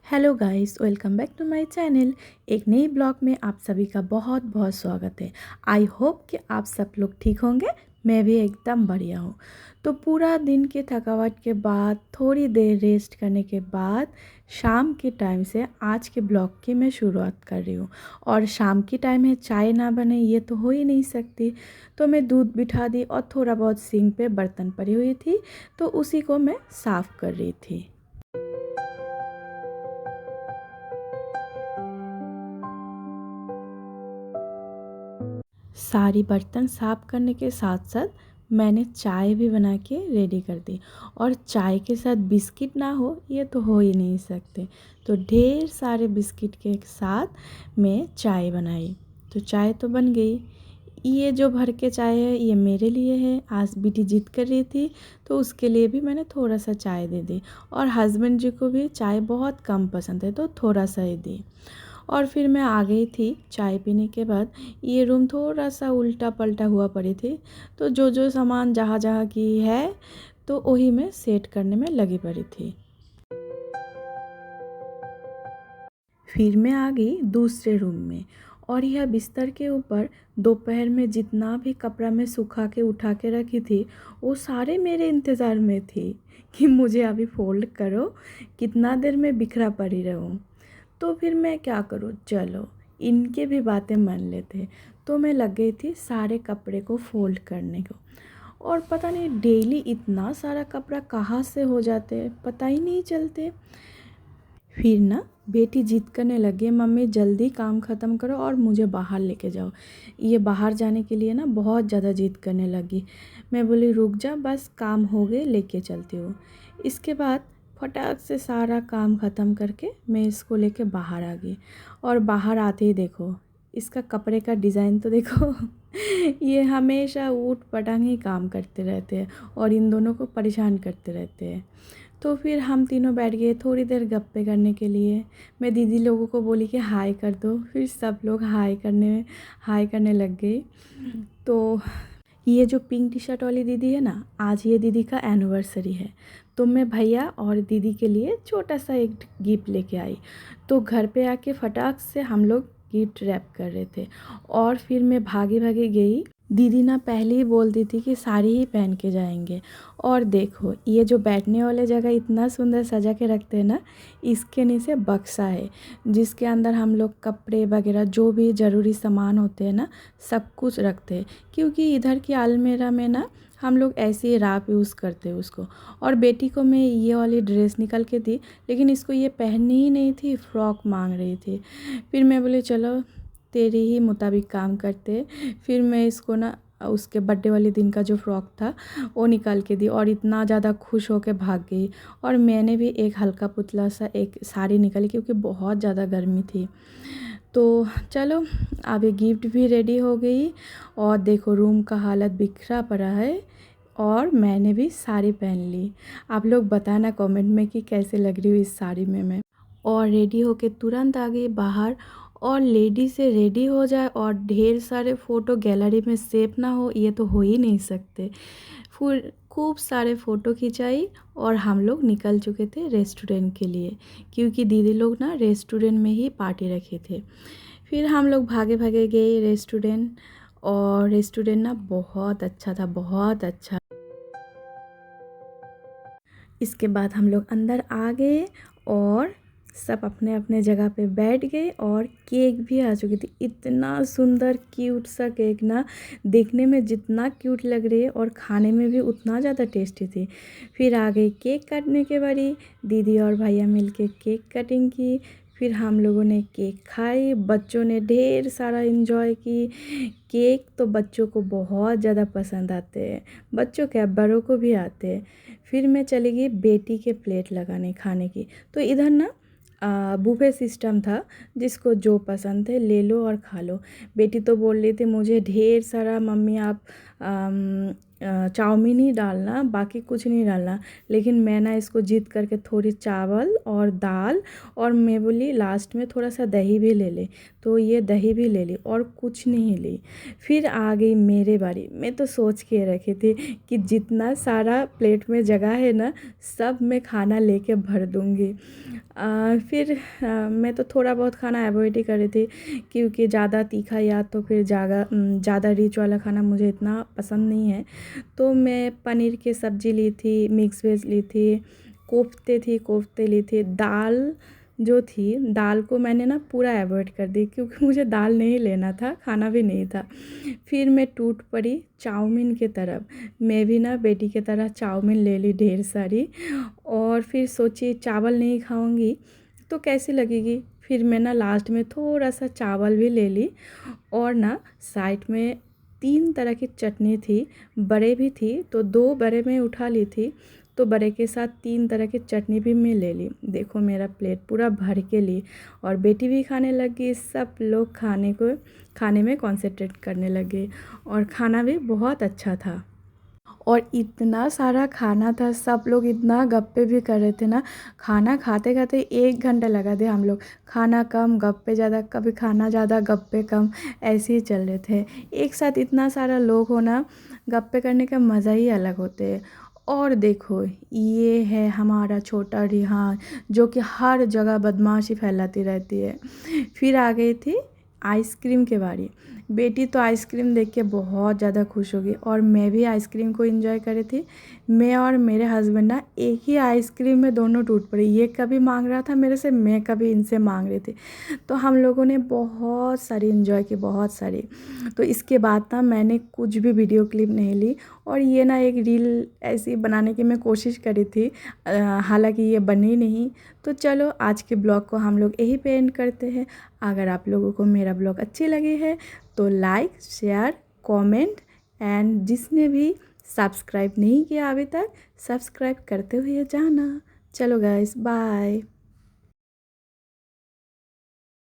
Hello guys, welcome back to my channel. एक नई blog में आप सभी का बहुत बहुत स्वागत है। आई होप कि आप सब लोग ठीक होंगे। मैं भी एकदम बढ़िया हूँ। तो पूरा दिन के थकावट के बाद थोड़ी देर रेस्ट करने के बाद शाम के टाइम से आज के ब्लॉग की मैं शुरुआत कर रही हूँ। और शाम की टाइम है, चाय ना बने ये तो हो ही नहीं सकती। तो मैं दूध बिठा दी और थोड़ा बहुत सिंक पे बर्तन पड़ी हुई थी, तो उसी को मैं साफ़ कर रही थी। सारी बर्तन साफ़ करने के साथ साथ मैंने चाय भी बना के रेडी कर दी। और चाय के साथ बिस्किट ना हो ये तो हो ही नहीं सकते। तो ढेर सारे बिस्किट के साथ मैं चाय बनाई। तो चाय तो बन गई। ये जो भर के चाय है ये मेरे लिए है। आज बेटी जिद कर रही थी तो उसके लिए भी मैंने थोड़ा सा चाय दे दी। और हस्बैंड जी को भी चाय बहुत कम पसंद है तो थोड़ा सा ही दी। और फिर मैं आ गई थी चाय पीने के बाद। ये रूम थोड़ा सा उल्टा पल्टा हुआ पड़ी थी, तो जो जो सामान जहाँ जहाँ की है तो वही मैं सेट करने में लगी पड़ी थी। फिर मैं आ गई दूसरे रूम में। और यह बिस्तर के ऊपर दोपहर में जितना भी कपड़ा मैं सुखा के उठा के रखी थी वो सारे मेरे इंतज़ार में थी कि मुझे अभी फोल्ड करो, कितना देर में बिखरा पड़ी रहूँ। तो फिर मैं क्या करूँ, चलो इनके भी बातें मान लेते। तो मैं लग गई थी सारे कपड़े को फोल्ड करने को। और पता नहीं डेली इतना सारा कपड़ा कहाँ से हो जाते पता ही नहीं चलते। फिर ना बेटी जिद करने लगी, मम्मी जल्दी काम ख़त्म करो और मुझे बाहर लेके जाओ। ये बाहर जाने के लिए ना बहुत ज़्यादा जिद करने लगी। मैं बोली रुक जा, बस काम हो गए लेके चलती हूँ। इसके बाद फटाक से सारा काम ख़त्म करके मैं इसको लेके बाहर आ गई। और बाहर आते ही देखो इसका कपड़े का डिज़ाइन तो देखो ये हमेशा ऊट पटांग ही काम करते रहते हैं और इन दोनों को परेशान करते रहते हैं। तो फिर हम तीनों बैठ गए थोड़ी देर गप्पे करने के लिए। मैं दीदी लोगों को बोली कि हाय कर दो, फिर सब लोग हाय करने लग गए। तो ये जो पिंक टी शर्ट वाली दीदी है ना, आज ये दीदी का एनिवर्सरी है। तो मैं भैया और दीदी के लिए छोटा सा एक गिफ्ट लेके आई। तो घर पे आके फटाक से हम लोग गिफ्ट रैप कर रहे थे। और फिर मैं भागी भागी गई। दीदी ना पहले ही बोल दी थी कि साड़ी ही पहन के जाएंगे। और देखो ये जो बैठने वाले जगह इतना सुंदर सजा के रखते हैं ना, इसके नीचे बक्सा है जिसके अंदर हम लोग कपड़े वगैरह जो भी ज़रूरी सामान होते हैं ना सब कुछ रखते हैं। क्योंकि इधर की अलमीरा में ना हम लोग ऐसे ही रैप यूज़ करते हैं उसको। और बेटी को मैं ये वाली ड्रेस निकल के दी, लेकिन इसको ये पहननी ही नहीं थी, फ्रॉक मांग रही थी। फिर मैं बोली चलो तेरे ही मुताबिक काम करते। फिर मैं इसको ना उसके बर्थडे वाले दिन का जो फ़्रॉक था वो निकाल के दी और इतना ज़्यादा खुश होकर भाग गई। और मैंने भी एक हल्का पुतला सा एक साड़ी निकाली क्योंकि बहुत ज़्यादा गर्मी थी। तो चलो अब ये गिफ्ट भी रेडी हो गई। और देखो रूम का हालत बिखरा पड़ा है। और मैंने भी साड़ी पहन ली। आप लोग बताना कमेंट में कि कैसे लग रही हूँ इस साड़ी में मैं। और रेडी होके तुरंत आ गई बाहर। और लेडी से रेडी हो जाए और ढेर सारे फ़ोटो गैलरी में सेव ना हो ये तो हो ही नहीं सकते। फिर खूब सारे फ़ोटो खिंचाई और हम लोग निकल चुके थे रेस्टोरेंट के लिए, क्योंकि दीदी लोग ना रेस्टोरेंट में ही पार्टी रखे थे। फिर हम लोग भागे भागे गए रेस्टोरेंट। और रेस्टोरेंट ना बहुत अच्छा था, बहुत अच्छा। इसके बाद हम लोग अंदर आ गए और सब अपने अपने जगह पे बैठ गए। और केक भी आ चुकी थी। इतना सुंदर क्यूट सा केक ना, देखने में जितना क्यूट लग रही है और खाने में भी उतना ज़्यादा टेस्टी थी। फिर आ गई केक काटने के बारी। दीदी और भैया मिलके केक कटिंग की। फिर हम लोगों ने केक खाई, बच्चों ने ढेर सारा एंजॉय की। केक तो बच्चों को बहुत ज़्यादा पसंद आते हैं, बच्चों क्या बड़ों को भी आते हैं। फिर मैं चली गई बेटी के प्लेट लगाने खाने की। तो इधर ना बुफे सिस्टम था, जिसको जो पसंद है ले लो और खा लो। बेटी तो बोल रही थी मुझे ढेर सारा, मम्मी आप चाउमीन ही डालना, बाकी कुछ नहीं डालना। लेकिन मैं ना इसको ज़िद करके थोड़ी चावल और दाल, और मैं बोली लास्ट में थोड़ा सा दही भी ले ले, तो ये दही भी ले ली और कुछ नहीं ली। फिर आ गई मेरे बारी। मैं तो सोच के रखी थी कि जितना सारा प्लेट में जगह है ना, सब मैं खाना लेके भर दूँगी। फिर मैं तो थोड़ा बहुत खाना अवॉइड ही कर रही थी, क्योंकि ज़्यादा तीखा या तो फिर ज़्यादा रिच वाला खाना मुझे इतना पसंद नहीं है। तो मैं पनीर की सब्ज़ी ली थी, मिक्स वेज ली थी, कोफ्ते ली थी। दाल जो थी, दाल को मैंने ना पूरा अवॉइड कर दी, क्योंकि मुझे दाल नहीं लेना था, खाना भी नहीं था। फिर मैं टूट पड़ी चाउमीन की तरफ। मैं भी ना बेटी की तरह चाउमीन ले ली ढेर सारी, और फिर सोची चावल नहीं खाऊंगी तो कैसी लगेगी। फिर मैं ना लास्ट में थोड़ा सा चावल भी ले ली, और ना साइड में 3 तरह की चटनी थी, बड़े भी थी तो 2 बड़े में उठा ली थी, तो बड़े के साथ 3 तरह की चटनी भी मैं ले ली। देखो मेरा प्लेट पूरा भर के ली, और बेटी भी खाने लगी। सब लोग खाने में कॉन्सेंट्रेट करने लगे, और खाना भी बहुत अच्छा था। और इतना सारा खाना था, सब लोग इतना गप्पे भी कर रहे थे ना। खाना खाते खाते 1 घंटा लगा दिया हम लोग। खाना कम गप्पे ज़्यादा, कभी खाना ज़्यादा गप्पे कम, ऐसे ही चल रहे थे। एक साथ इतना सारा लोग हो ना, गप्पे करने का मज़ा ही अलग होते है। और देखो ये है हमारा छोटा रिहान, जो कि हर जगह बदमाशी फैलाती रहती है। फिर आ गई थी आइसक्रीम के बारी। बेटी तो आइसक्रीम देख के बहुत ज़्यादा खुश हो गई, और मैं भी आइसक्रीम को एंजॉय कर रही थी। मैं और मेरे हस्बैंड ना एक ही आइसक्रीम में दोनों टूट पड़े। ये कभी मांग रहा था मेरे से, मैं कभी इनसे मांग रही थी। तो हम लोगों ने बहुत सारी एंजॉय की, बहुत सारी। तो इसके बाद ना मैंने कुछ भी वीडियो क्लिप नहीं ली, और ये ना एक रील ऐसी बनाने की मैं कोशिश करी थी, हालांकि ये बनी नहीं। तो चलो आज के ब्लॉग को हम लोग यहीं पे एंड करते हैं। अगर आप लोगों को मेरा ब्लॉग अच्छी लगी है तो लाइक, शेयर, कमेंट, एंड जिसने भी सब्सक्राइब नहीं किया अभी तक, सब्सक्राइब करते हुए जाना। चलो गाइस, बाय।